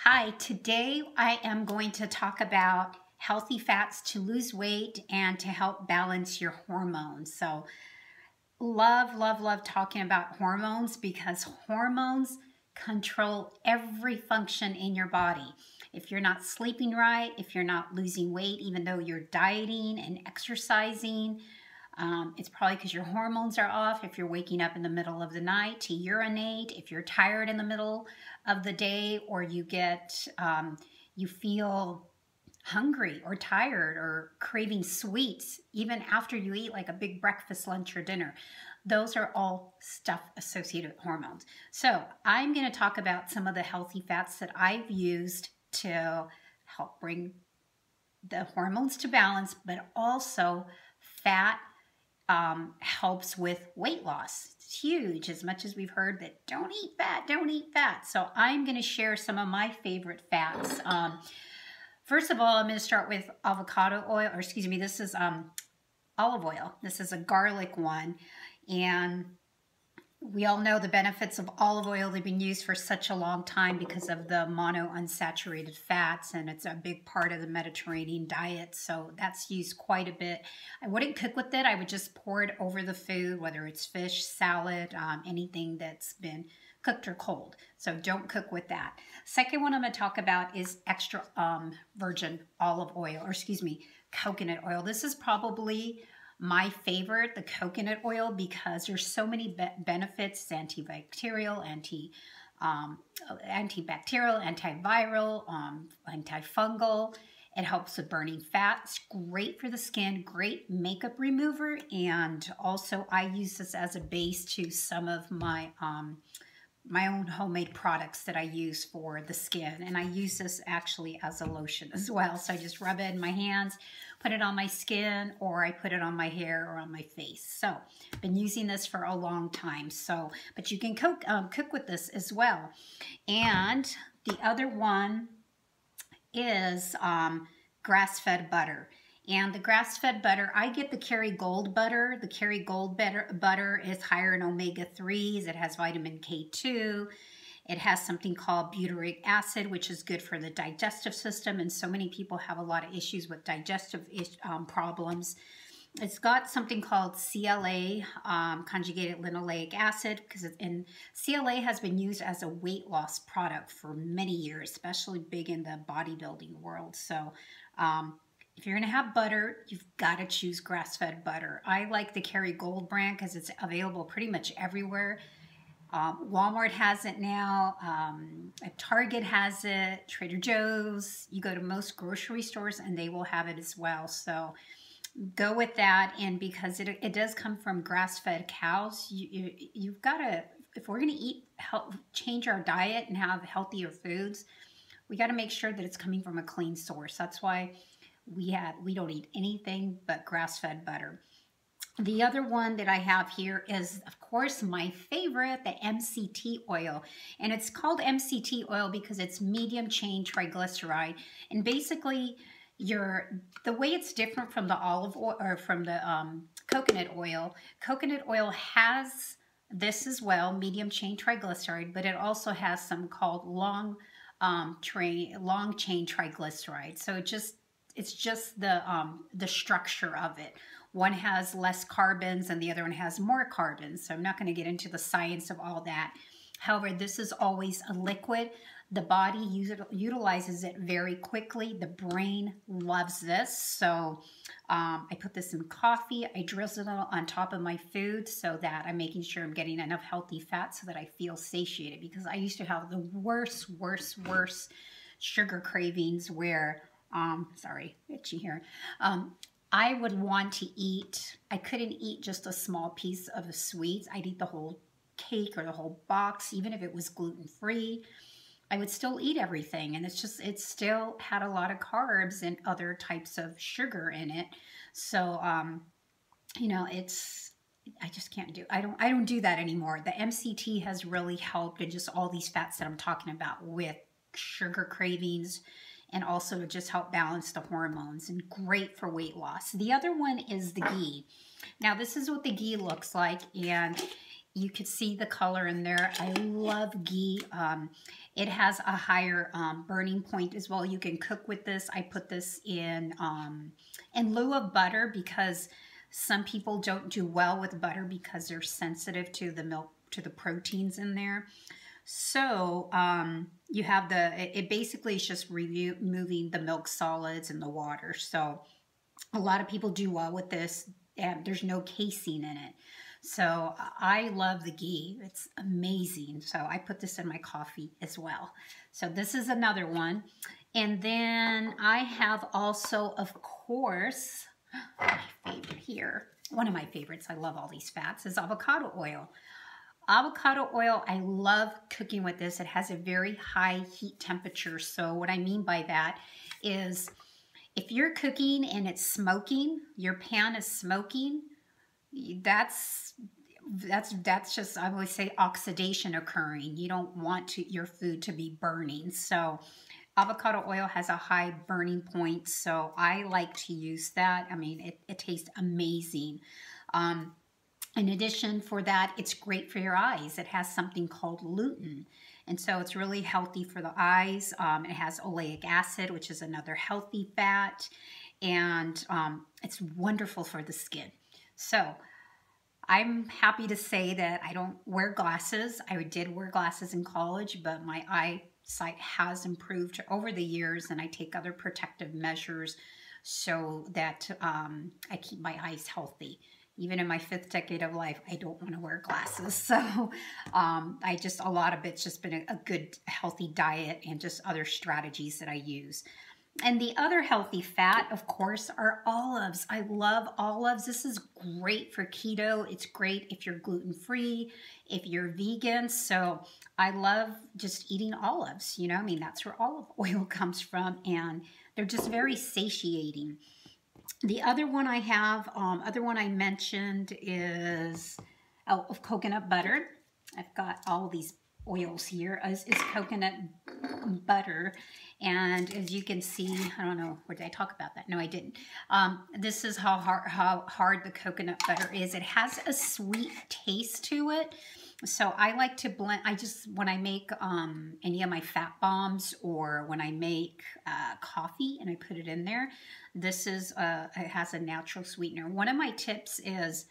Hi, today I am going to talk about healthy fats to lose weight and to help balance your hormones. So, love talking about hormones because hormones control every function in your body. If you're not sleeping right, if you're not losing weight, even though you're dieting and exercising, it's probably because your hormones are off. If you're waking up in the middle of the night to urinate, if you're tired in the middle of the day, or you feel hungry or tired or craving sweets, even after you eat like a big breakfast, lunch, or dinner. Those are all stuff associated with hormones. So I'm going to talk about some of the healthy fats that I've used to help bring the hormones to balance, but also fat helps with weight loss. It's huge, as much as we've heard that don't eat fat, don't eat fat. So I'm going to share some of my favorite fats. First of all, I'm going to start with avocado oil, or excuse me, this is olive oil. This is a garlic one, and we all know the benefits of olive oil. They've been used for such a long time because of the monounsaturated fats, and it's a big part of the Mediterranean diet, so that's used quite a bit. I wouldn't cook with it. I would just pour it over the food, whether it's fish, salad, anything that's been cooked or cold. So don't cook with that. Second one I'm going to talk about is extra virgin olive oil, or excuse me, coconut oil. This is probably my favorite, the coconut oil, because there's so many benefits. It's antibacterial, antiviral, antifungal. It helps with burning fat. It's great for the skin, great makeup remover, and also I use this as a base to some of my own homemade products that I use for the skin. And I use this actually as a lotion as well. So I just rub it in my hands, put it on my skin, or I put it on my hair or on my face. So I've been using this for a long time. So, but you can cook with this as well. And the other one is grass-fed butter. And the grass-fed butter, I get the Kerrygold butter. The Kerrygold butter is higher in omega-3s. It has vitamin K2. It has something called butyric acid, which is good for the digestive system. And so many people have a lot of issues with digestive problems. It's got something called CLA, conjugated linoleic acid, because CLA has been used as a weight loss product for many years, especially big in the bodybuilding world. So, if you're going to have butter, you've got to choose grass-fed butter. I like the Kerrygold brand because it's available pretty much everywhere. Walmart has it now. Target has it. Trader Joe's. You go to most grocery stores and they will have it as well. So go with that. And because it does come from grass-fed cows, you've got to, if we're going to change our diet and have healthier foods, we got to make sure that it's coming from a clean source. That's why we don't eat anything but grass-fed butter. The other one that I have here is, of course, my favorite, the MCT oil. And it's called MCT oil because it's medium chain triglyceride. And basically, the way it's different from the olive oil or from the coconut oil has this as well, medium chain triglyceride, but it also has some called long chain triglyceride. So it's just the structure of it. One has less carbons and the other one has more carbons. So I'm not going to get into the science of all that. However, this is always a liquid. The body utilizes it very quickly. The brain loves this. So I put this in coffee. I drizzle it on top of my food so that I'm making sure I'm getting enough healthy fat so that I feel satiated. Because I used to have the worst sugar cravings where, sorry, itchy here. I would want to eat, I couldn't eat just a small piece of the sweets. I'd eat the whole cake or the whole box, even if it was gluten-free. I would still eat everything, and it still had a lot of carbs and other types of sugar in it. So, you know, I just can't do, I don't do that anymore. The MCT has really helped in just all these fats that I'm talking about with sugar cravings, and also to just help balance the hormones, and great for weight loss. The other one is the ghee. Now, this is what the ghee looks like, and you could see the color in there. I love ghee. It has a higher burning point as well. You can cook with this. I put this in lieu of butter because some people don't do well with butter because they're sensitive to the milk, to the proteins in there. So you have it basically is just removing the milk solids and the water. So a lot of people do well with this, and there's no casein in it. So I love the ghee. It's amazing. So I put this in my coffee as well. So this is another one. And then I have also, of course, my favorite here. One of my favorites, I love all these fats, is avocado oil. Avocado oil, I love cooking with this. It has a very high heat temperature. So what I mean by that is if you're cooking and it's smoking, your pan is smoking, that's just, I always say, oxidation occurring. You don't want your food to be burning. So avocado oil has a high burning point, so I like to use that. I mean, it tastes amazing. In addition for that, it's great for your eyes. It has something called lutein, and so it's really healthy for the eyes. It has oleic acid, which is another healthy fat, and it's wonderful for the skin. So I'm happy to say that I don't wear glasses. I did wear glasses in college, but my eyesight has improved over the years, and I take other protective measures so that I keep my eyes healthy. Even in my 5th decade of life, I don't want to wear glasses. So a lot of it's just been a good, healthy diet and just other strategies that I use. And the other healthy fat, of course, are olives. I love olives. This is great for keto. It's great if you're gluten-free, if you're vegan. So I love just eating olives. You know, I mean, that's where olive oil comes from, and they're just very satiating. The other one I have, other one I mentioned is of coconut butter. I've got all these oils here. Is coconut butter. And as you can see, I don't know, did I talk about that? No, I didn't. This is how hard the coconut butter is. It has a sweet taste to it. So I like to blend, when I make any of my fat bombs, or when I make coffee and I put it in there, this is, it has a natural sweetener. One of my tips is,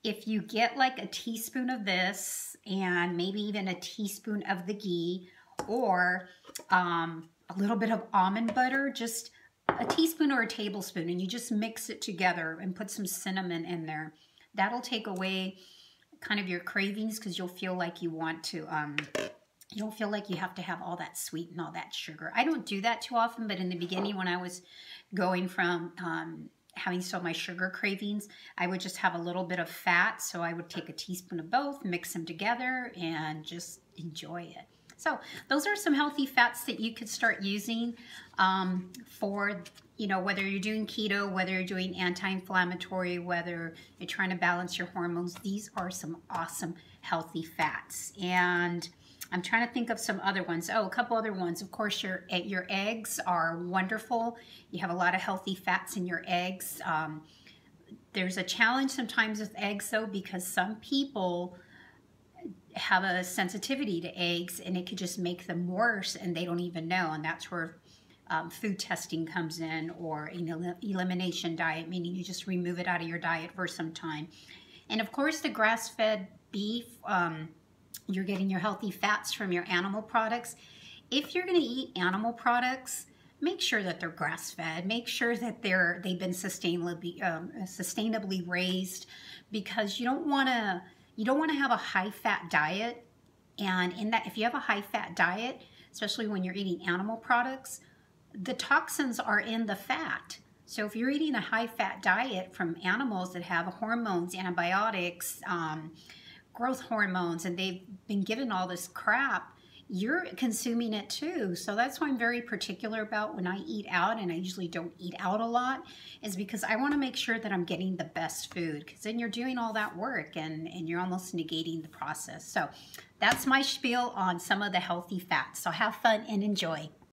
if you get like a teaspoon of this and maybe even a teaspoon of the ghee, or a little bit of almond butter, just a teaspoon or a tablespoon, and you just mix it together and put some cinnamon in there. That'll take away kind of your cravings, because you'll feel like you want to, you don't feel like you have to have all that sweet and all that sugar. I don't do that too often, but in the beginning when I was going from having so my sugar cravings, I would just have a little bit of fat. So I would take a teaspoon of both, mix them together, and just enjoy it. So those are some healthy fats that you could start using for, you know, whether you're doing keto, whether you're doing anti-inflammatory, whether you're trying to balance your hormones. These are some awesome healthy fats. And I'm trying to think of some other ones. Oh, a couple other ones. Of course, your eggs are wonderful. You have a lot of healthy fats in your eggs. There's a challenge sometimes with eggs, though, because some people have a sensitivity to eggs, and it could just make them worse, and they don't even know. And that's where food testing comes in, or an elimination diet, meaning you just remove it out of your diet for some time. And of course, the grass-fed beef, you're getting your healthy fats from your animal products. If you're going to eat animal products, make sure that they're grass-fed. Make sure that they've been sustainably raised, because you don't want to have a high-fat diet. And in that, if you have a high-fat diet, especially when you're eating animal products, the toxins are in the fat. So if you're eating a high-fat diet from animals that have hormones, antibiotics, growth hormones, and they've been given all this crap, you're consuming it too. So that's why I'm very particular about when I eat out, and I usually don't eat out a lot, is because I want to make sure that I'm getting the best food, because then you're doing all that work and you're almost negating the process. So that's my spiel on some of the healthy fats. So have fun and enjoy.